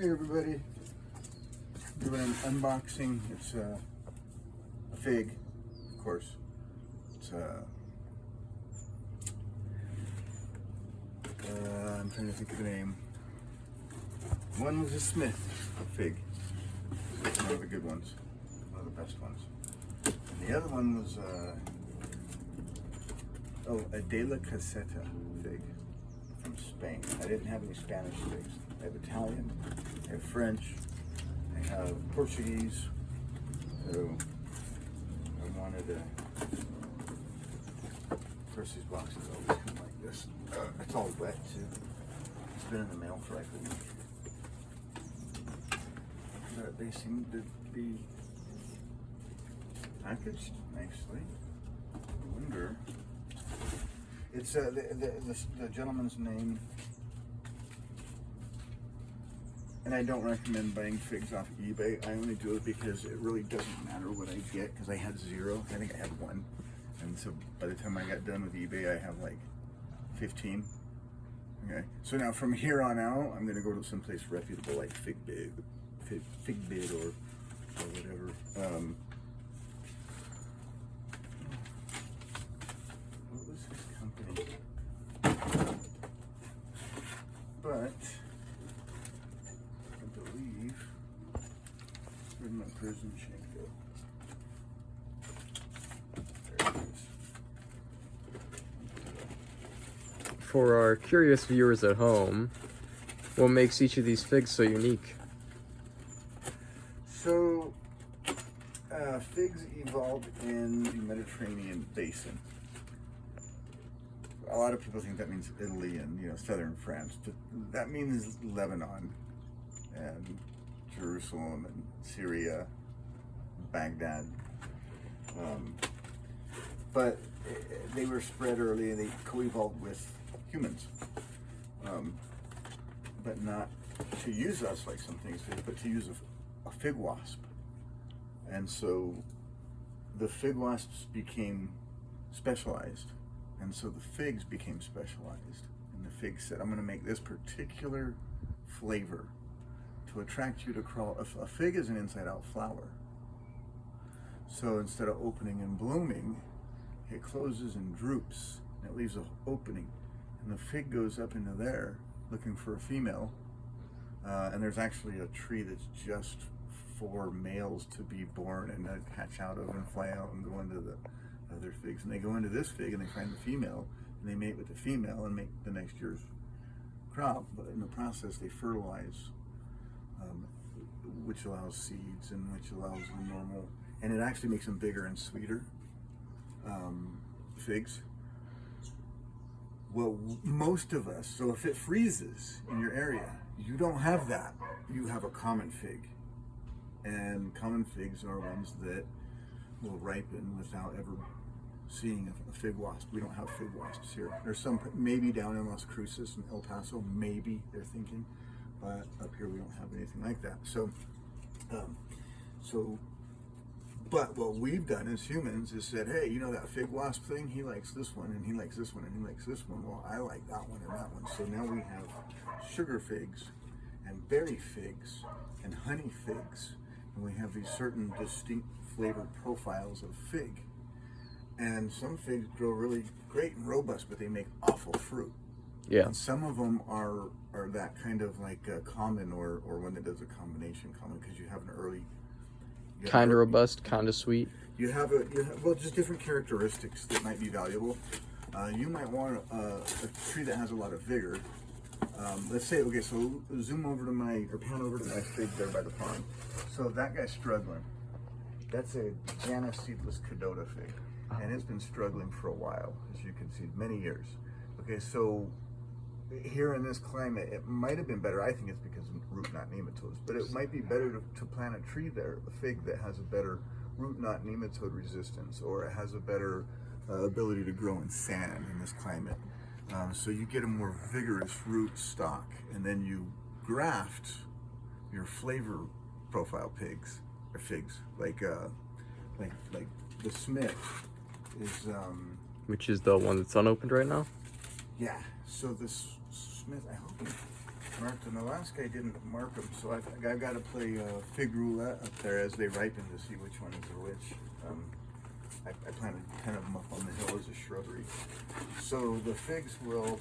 Hey everybody, doing an unboxing. It's a fig, of course. It's I'm trying to think of the name. One was a Smith fig, one of the good ones, one of the best ones. And the other one was a De La Caseta fig from Spain. I didn't have any Spanish figs. I have Italian, I have French, I have Portuguese. So I wanted to, of course these boxes always come like this. It's all wet too. It's been in the mail for like a week. But they seem to be packaged nicely. I wonder. It's the gentleman's name. And I don't recommend buying figs off eBay. I only do it because it really doesn't matter what I get, because I had 0. I think I had 1. And so by the time I got done with eBay, I have like 15. Okay. So now from here on out, I'm going to go to someplace reputable like Figbid or whatever. What was this company? But where'd my prison shank go? There it is. For our curious viewers at home, what makes each of these figs so unique? So, figs evolved in the Mediterranean basin. A lot of people think that means Italy and southern France, but that means Lebanon and Jerusalem and Syria, Baghdad. But they were spread early and they co-evolved with humans. But not to use us like some things did, but to use a fig wasp. And so the fig wasps became specialized. And so the figs became specialized. And the fig said, I'm going to make this particular flavor to attract you to crawl. A fig is an inside-out flower. So instead of opening and blooming, it closes and droops, and it leaves an opening. And the fig goes up into there looking for a female. And there's actually a tree that's just for males to be born and hatch out of and fly out and go into the other figs. And they go into this fig and they find the female, and they mate with the female and make the next year's crop. But in the process, they fertilize, which allows seeds and which allows the normal, and it actually makes them bigger and sweeter. Figs. Well, most of us, so if it freezes in your area, you don't have that. You have a common fig. And common figs are ones that will ripen without ever seeing a fig wasp. We don't have fig wasps here. There's some maybe down in Las Cruces and El Paso, maybe they're thinking, but up here we don't have anything like that. But what we've done as humans is said, hey, that fig wasp thing, he likes this one, and he likes this one, and he likes this one. Well, I like that one and that one. So now we have sugar figs and berry figs and honey figs, and we have these certain distinct flavor profiles of fig. And some figs grow really great and robust, but they make awful fruit. Yeah. And some of them are that kind of like common or one that does a combination common, because you have an early. Kind of robust, kind of sweet. You have just different characteristics that might be valuable. You might want a tree that has a lot of vigor. Let's say, okay, so zoom over to pan over to my fig there by the pond. So that guy's struggling. That's a Janus seedless Cadota fig, and it's been struggling for a while, as you can see, many years. Okay, so here in this climate, it might have been better. I think it's because of root knot nematodes, but it might be better to plant a tree there, a fig that has a better root knot nematode resistance, or it has a better ability to grow in sand in this climate. So you get a more vigorous root stock, and then you graft your flavor profile figs, like the Smith is. Which is the one that's unopened right now? Yeah. So this Smith, I hope marked them. The last guy didn't mark them, so I've got to play fig roulette up there as they ripen to see which ones are which. I planted 10 of them up on the hill as a shrubbery. So the figs will,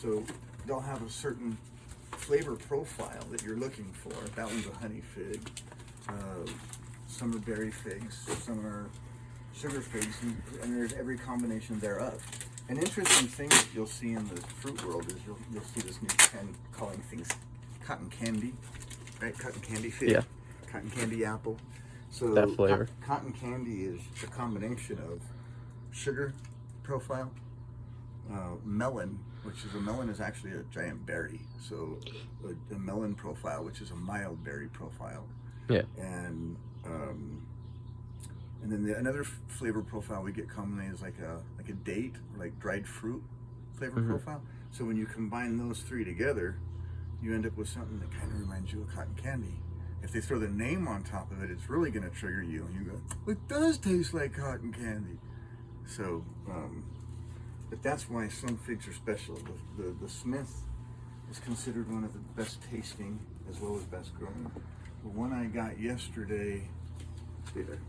so they'll have a certain flavor profile that you're looking for. That one's a honey fig. Some are berry figs, some are sugar figs, and there's every combination thereof. An interesting thing that you'll see in the fruit world is you'll see this new trend calling things cotton candy, right? Cotton candy fig, Yeah. Cotton candy apple. So That flavor. Cotton candy is a combination of sugar profile, melon, a melon is actually a giant berry. So a melon profile, which is a mild berry profile. Yeah. And then another flavor profile we get commonly is like a date, or like dried fruit flavor profile. So when you combine those three together, you end up with something that kind of reminds you of cotton candy. If they throw the name on top of it, it's really going to trigger you, and you go, "It does taste like cotton candy." So, but that's why some figs are special. The Smith is considered one of the best tasting as well as best growing. The one I got yesterday, stay there.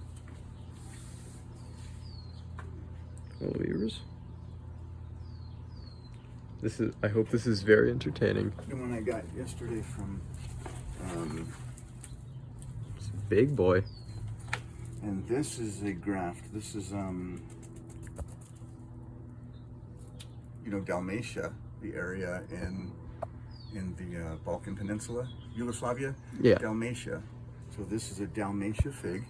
Hello, viewers. I hope this is very entertaining. The one I got yesterday from, It's a big boy. and this is a graft. This is, Dalmatia, the area in the Balkan Peninsula, Yugoslavia. Yeah. Dalmatia. So this is a Dalmatia fig.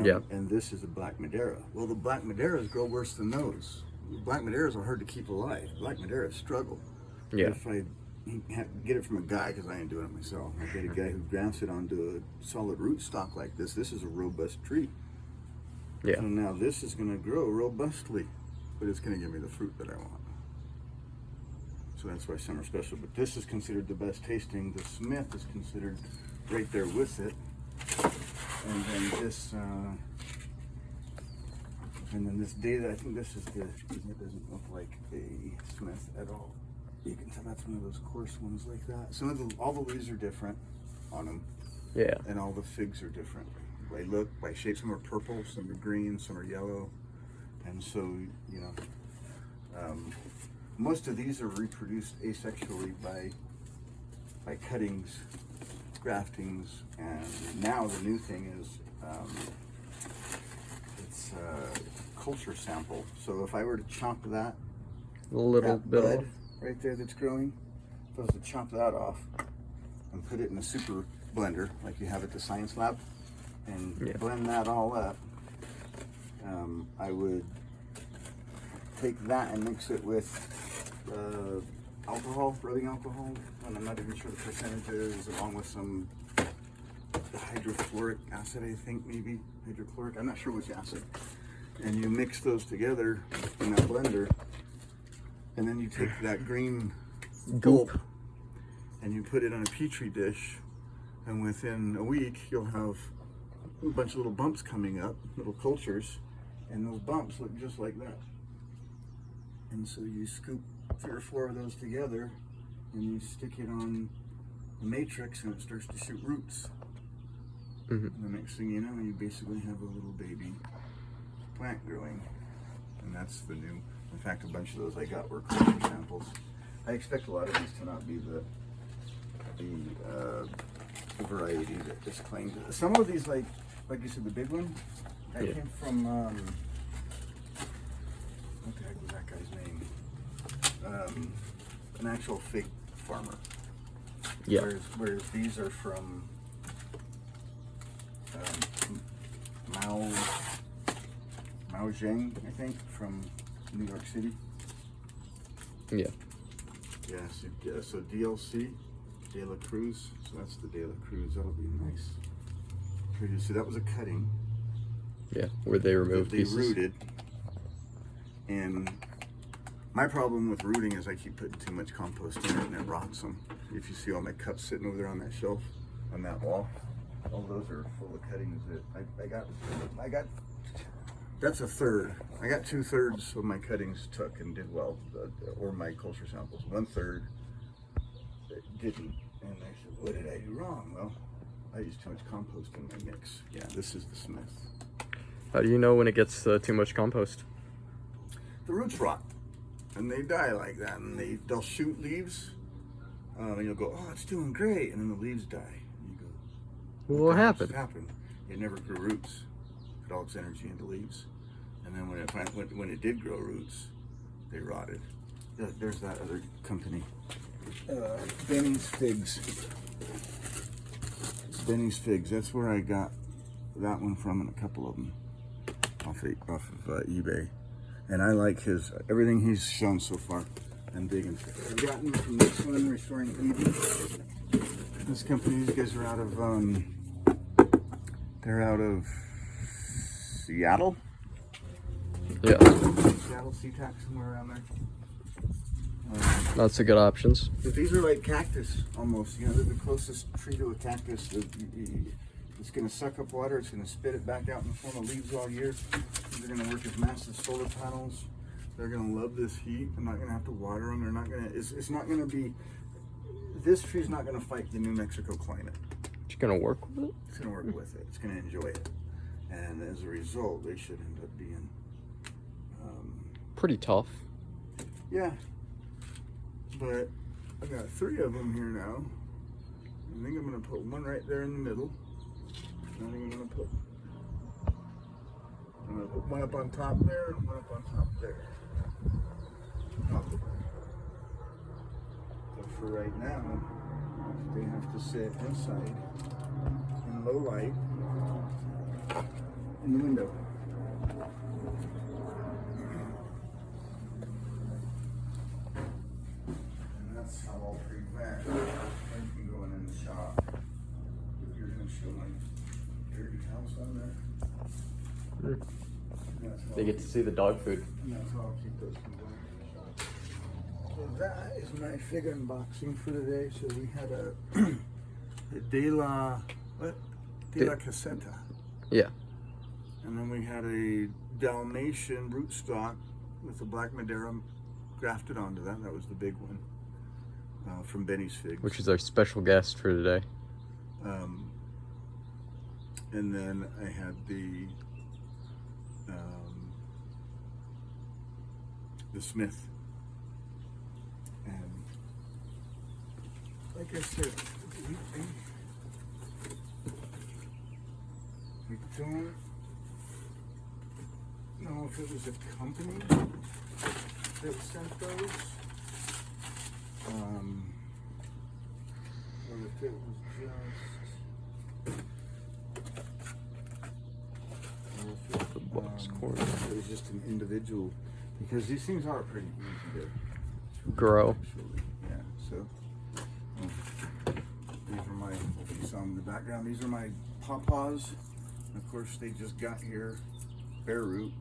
Yeah. And this is a Black Madeira. Well, the Black Madeiras grow worse than those. Black Madeiras are hard to keep alive. Black Madeiras struggle. Yeah. If I get it from a guy, because I ain't doing it myself, I get a guy who grafts it onto a solid rootstock like this. This is a robust tree. Yeah. So now this is going to grow robustly, but it's going to give me the fruit that I want. So that's why some are special. But this is considered the best tasting. The Smith is considered right there with it. And then this data, I think this is it doesn't look like a Smith at all. You can tell that's one of those coarse ones like that. All the leaves are different on them. Yeah. And all the figs are different. By look, by shape, some are purple, some are green, some are yellow. And so, most of these are reproduced asexually by cuttings, graftings, and now the new thing is it's a culture sample. So if I were to chop that A little bit bud off. right there that's growing, if I was to chop that off and put it in a super blender like you have at the science lab and blend that all up, I would take that and mix it with alcohol, rubbing alcohol, and I'm not even sure the percentages, along with some hydrofluoric acid, I think, maybe hydrochloric, I'm not sure which acid. And you mix those together in that blender, and then you take that green gulp and you put it on a petri dish, and within a week you'll have a bunch of little bumps coming up, little cultures, and those bumps look just like that. And so you scoop 3 or 4 of those together and you stick it on the matrix and it starts to shoot roots. And the next thing you know, you basically have a little baby plant growing. And that's the new, in fact, a bunch of those I got were culture samples. I expect a lot of these to not be the variety that just claimed it. Some of these, like you said, the big one, that came from, what the heck was that guy's name? An actual fig farmer. Yeah. Whereas these are from Mao Zhang, I think, from New York City. Yeah. Yeah, so DLC, De La Cruz. So that's the De La Cruz. That'll be nice. Here you see, that was a cutting. Yeah, where they removed They pieces. rooted. And my problem with rooting is I keep putting too much compost in it and it rots them. If you see all my cups sitting over there on that shelf, on that wall, all those are full of cuttings that I got that's a third. I got 2/3 of my cuttings took and did well, or my culture samples. 1/3 didn't, and I said, "What did I do wrong?" Well, I used too much compost in my mix. Yeah, this is the Smith. How do you know when it gets too much compost? The roots rot, and they die like that, and they'll shoot leaves, and you'll go, "Oh, it's doing great," and then the leaves die. And you go, Well, what the hell happened? just happened? It never grew roots. Put all its energy into leaves, and then when it did grow roots, they rotted. There's that other company, Benny's Figs. Benny's Figs. That's where I got that one from, and a couple of them off of eBay. And I like everything he's shown so far. I'm digging. I've gotten from this one, Restoring Eden. This company, these guys are out of they're out of Seattle. Yeah, Seattle, SeaTac, somewhere around there. not so good options. But these are like cactus almost. You know, they're the closest tree to a cactus. It's going to suck up water. It's going to spit it back out in the form of leaves all year. These are going to work as massive solar panels. They're going to love this heat. I'm not going to have to water them. They're not going to. It's not going to be. This tree's not going to fight the New Mexico climate. You gonna work with it? It's going to work with it. It's going to enjoy it. And as a result, they should end up being. Pretty tough. Yeah. But I got 3 of them here now. I think I'm going to put one right there in the middle. I think I'm going to put one up on top there and one up on top there. Probably. But for right now, they have to sit inside in low light in the window. And that's how I'll prevent them from going in the shop. If you're going to show my dirty house on there. They get to see the dog food. And that's how I'll keep those from going in the shop. So that is my fig unboxing for today. So we had a De La Caseta. Yeah. And then we had a Dalmatian rootstock with the black Madeira grafted onto that. That was the big one from Benny's Figs. Which is our special guest for today. And then I had the Smith. And like I said, we don't know if it was a company that sent those, or if it was just, The box corner. it was just an individual, because these things are pretty easy to Grow. actually. Yeah, so these are my, if you saw them in the background, these are my pawpaws. Of course, they just got here, bare root.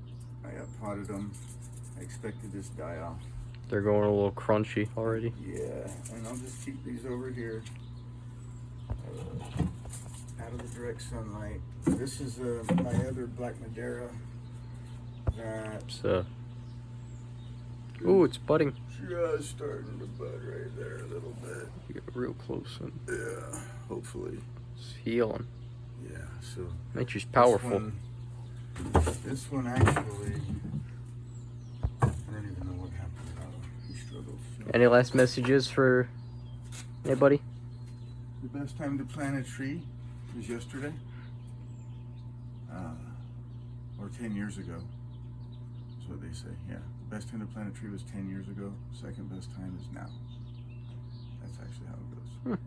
I potted them. I expected this to die off. They're going a little crunchy already. Yeah, and I'll just keep these over here out of the direct sunlight. This is my other black Madeira that Ooh, it's budding. just starting to bud right there a little bit. You get real close and Yeah, hopefully. it's healing. Yeah, so Nature's powerful. This one actually, I don't even know what happened. He struggled. So. Any last messages for anybody? The best time to plant a tree was yesterday, or 10 years ago. That's what they say. Yeah, the best time to plant a tree was 10 years ago. Second best time is now. That's actually how it goes.